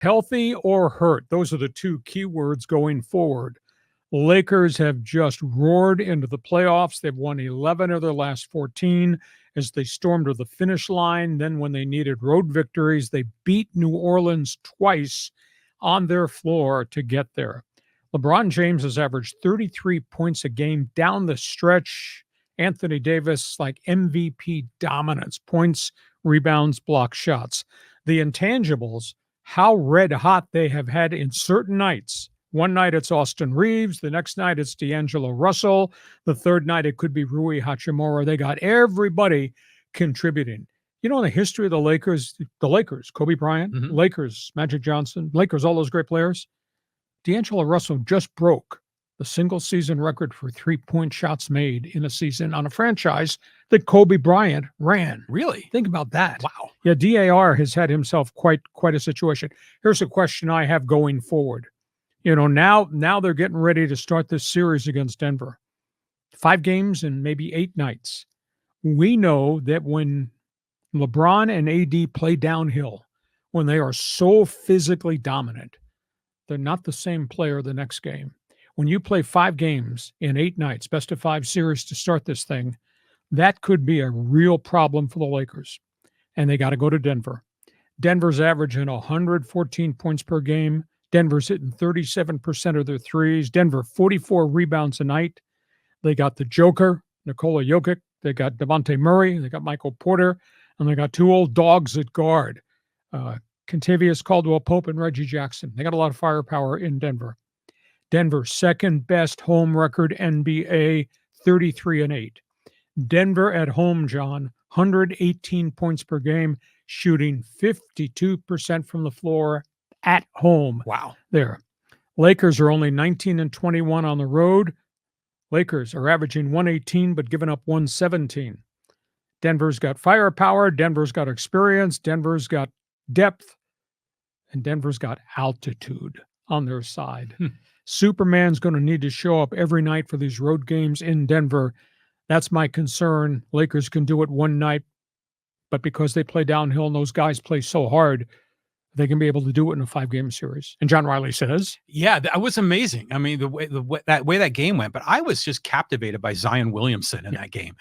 Healthy or hurt, those are the two key words going forward. Lakers have just roared into the playoffs. They've won 11 of their last 14 as they stormed to the finish line. Then, when they needed road victories, they beat New Orleans twice on their floor to get there. LeBron James has averaged 33 points a game down the stretch. Anthony Davis, like MVP dominance, points, rebounds, block shots. The intangibles, how red hot they have had in certain nights. One night it's Austin Reeves. The next night it's D'Angelo Russell. The third night it could be Rui Hachimura. They got everybody contributing. You know, in the history of the Lakers, Kobe Bryant, Lakers, Magic Johnson, Lakers, all those great players, D'Angelo Russell just broke the single-season record for three-point shots made in a season on a franchise that Kobe Bryant ran. Really? Think about that. Wow. Yeah, DAR has had himself quite a situation. Here's a question I have going forward. You know, now they're getting ready to start this series against Denver. 5 games and maybe 8 nights. We know that when LeBron and AD play downhill, when they are so physically dominant, they're not the same player the next game. When you play 5 games in 8 nights, best of 5 series to start this thing, that could be a real problem for the Lakers. And they got to go to Denver. Denver's averaging 114 points per game. Denver's hitting 37% of their threes. Denver, 44 rebounds a night. They got the Joker, Nikola Jokic. They got Devontae Murray. They got Michael Porter. And they got 2 old dogs at guard, Kentavious Caldwell-Pope and Reggie Jackson. They got a lot of firepower in Denver. Denver, second best home record NBA, 33-8. Denver at home, John, 118 points per game, shooting 52% from the floor at home. Wow. There. Lakers are only 19-21 on the road. Lakers are averaging 118 but giving up 117. Denver's got firepower. Denver's got experience. Denver's got depth. And Denver's got altitude on their side. Superman's going to need to show up every night for these road games in Denver. That's my concern. Lakers can do it one night, but because they play downhill and those guys play so hard, they can be able to do it in a 5-game series. And John Riley says, yeah, that was amazing. I mean, the way that game went, but I was just captivated by Zion Williamson in that game.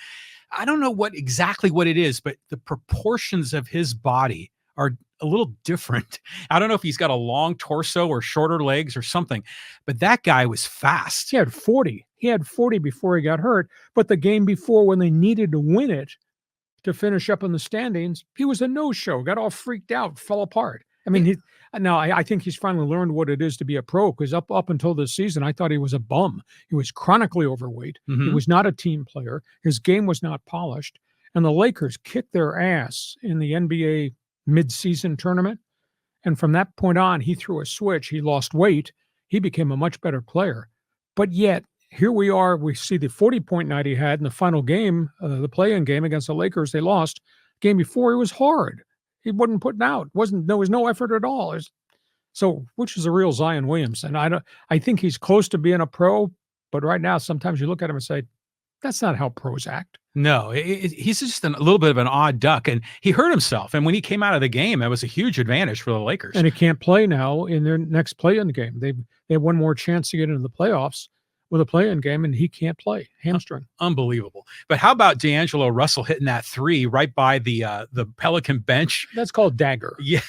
I don't know exactly what it is, but the proportions of his body are a little different. I don't know if he's got a long torso or shorter legs or something, but that guy was fast. He had 40. He had 40 before he got hurt. But the game before, when they needed to win it to finish up in the standings, he was a no-show, got all freaked out, fell apart. I mean, I think he's finally learned what it is to be a pro, because up until this season, I thought he was a bum. He was chronically overweight. He was not a team player. His game was not polished. And the Lakers kicked their ass in the NBA mid-season tournament. And from that point on, he threw a switch. He lost weight. He became a much better player. But yet, here we are. We see the 40-point night he had in the final game, the play-in game against the Lakers. They lost. Game before, he was hard. He wasn't putting out. There was no effort at all. So, which is a real Zion Williamson? I think he's close to being a pro, but right now, sometimes you look at him and say, that's not how pros act. No, he's just a little bit of an odd duck, and he hurt himself. And when he came out of the game, that was a huge advantage for the Lakers. And he can't play now in their next play-in game. They have one more chance to get into the playoffs with a play-in game, and he can't play. Hamstring. Unbelievable. But how about D'Angelo Russell hitting that 3 right by the Pelican bench? That's called dagger. Yeah,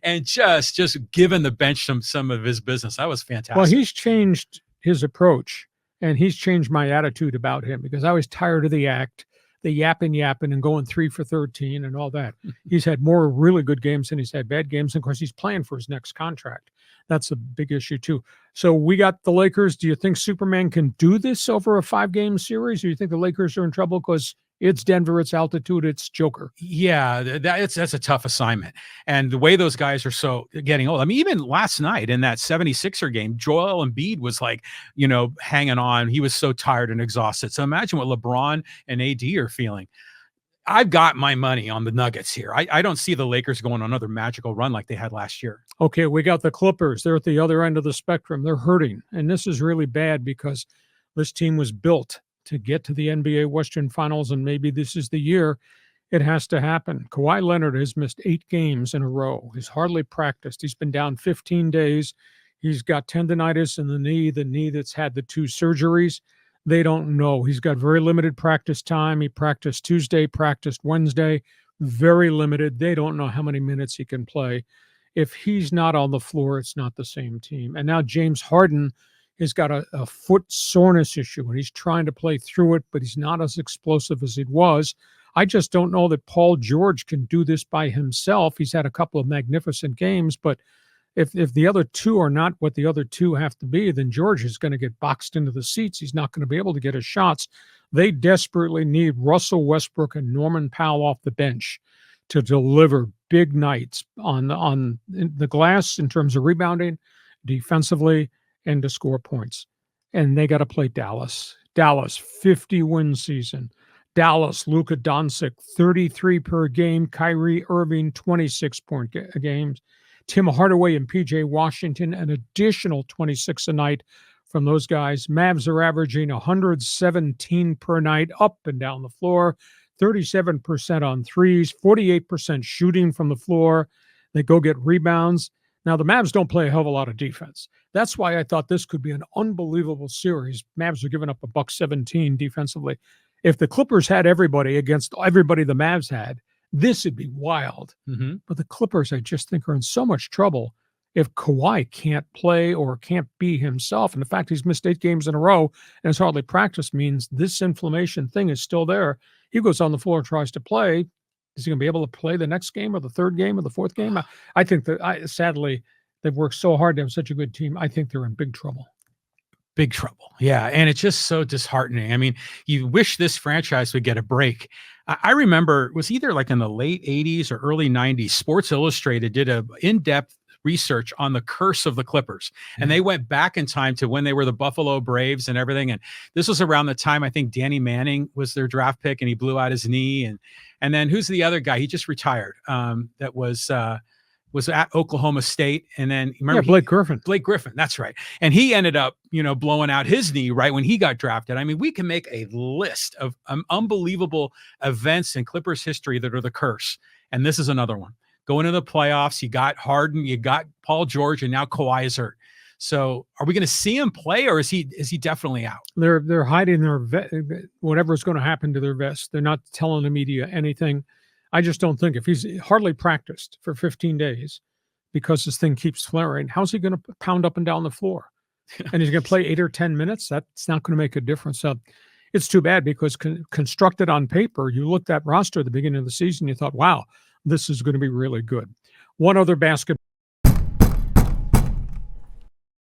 and just giving the bench some of his business. That was fantastic. Well, he's changed his approach, and he's changed my attitude about him, because I was tired of the act, the yapping and going 3 for 13 and all that. He's had more really good games than he's had bad games. And of course, he's playing for his next contract. That's a big issue too. So we got the Lakers. Do you think Superman can do this over a 5-game series? Or do you think the Lakers are in trouble because it's Denver, it's altitude, it's Joker? Yeah, that's a tough assignment. And the way those guys are so getting old. I mean, even last night in that 76er game, Joel Embiid was like, hanging on. He was so tired and exhausted. So imagine what LeBron and AD are feeling. I've got my money on the Nuggets here. I don't see the Lakers going on another magical run like they had last year. Okay, we got the Clippers. They're at the other end of the spectrum. They're hurting. And this is really bad, because this team was built to get to the NBA Western Finals, and maybe this is the year. It has to happen. Kawhi Leonard has missed 8 games in a row. He's hardly practiced. He's been down 15 days. He's got tendonitis in the knee that's had the 2 surgeries. They don't know. He's got very limited practice time. He practiced Tuesday, practiced Wednesday, very limited. They don't know how many minutes he can play. If he's not on the floor, it's not the same team. And now James Harden has got a foot soreness issue, and he's trying to play through it, but he's not as explosive as he was. I just don't know that Paul George can do this by himself. He's had a couple of magnificent games, but if the other two are not what the other two have to be, then George is going to get boxed into the seats. He's not going to be able to get his shots. They desperately need Russell Westbrook and Norman Powell off the bench to deliver big nights on the glass in terms of rebounding, defensively, and to score points. And they got to play Dallas. Dallas, 50-win season. Dallas, Luka Doncic, 33 per game. Kyrie Irving, 26-point games. Tim Hardaway and PJ Washington, an additional 26 a night from those guys. Mavs are averaging 117 per night up and down the floor, 37% on threes, 48% shooting from the floor. They go get rebounds. Now, the Mavs don't play a hell of a lot of defense. That's why I thought this could be an unbelievable series. Mavs are giving up $117 defensively. If the Clippers had everybody against everybody the Mavs had, this would be wild. Mm-hmm. But the Clippers, I just think, are in so much trouble if Kawhi can't play or can't be himself. And the fact he's missed 8 games in a row and has hardly practiced means this inflammation thing is still there. He goes on the floor and tries to play. Is he going to be able to play the next game or the third game or the fourth game? I think that, sadly, they've worked so hard to have such a good team. I think they're in big trouble. Big trouble. Yeah. And it's just so disheartening. I mean, you wish this franchise would get a break. I remember it was either like in the late 80s or early 90s, Sports Illustrated did a in-depth research on the curse of the Clippers. And they went back in time to when they were the Buffalo Braves and everything. And this was around the time I think Danny Manning was their draft pick and he blew out his knee. And then who's the other guy? He just retired. That was at Oklahoma State. And then remember Blake Griffin. Blake Griffin, that's right. And he ended up, blowing out his knee right when he got drafted. I mean, we can make a list of unbelievable events in Clippers history that are the curse. And this is another one. Going into the playoffs, you got Harden, you got Paul George, and now Kawhi is hurt. So are we going to see him play, or is he definitely out? They're hiding their whatever's going to happen to their vest. They're not telling the media anything. I just don't think if he's hardly practiced for 15 days because this thing keeps flaring, how's he going to pound up and down the floor? And he's going to play 8 or 10 minutes? That's not going to make a difference. So it's too bad because constructed on paper, you looked at roster at the beginning of the season, you thought, wow, this is going to be really good. One other basketball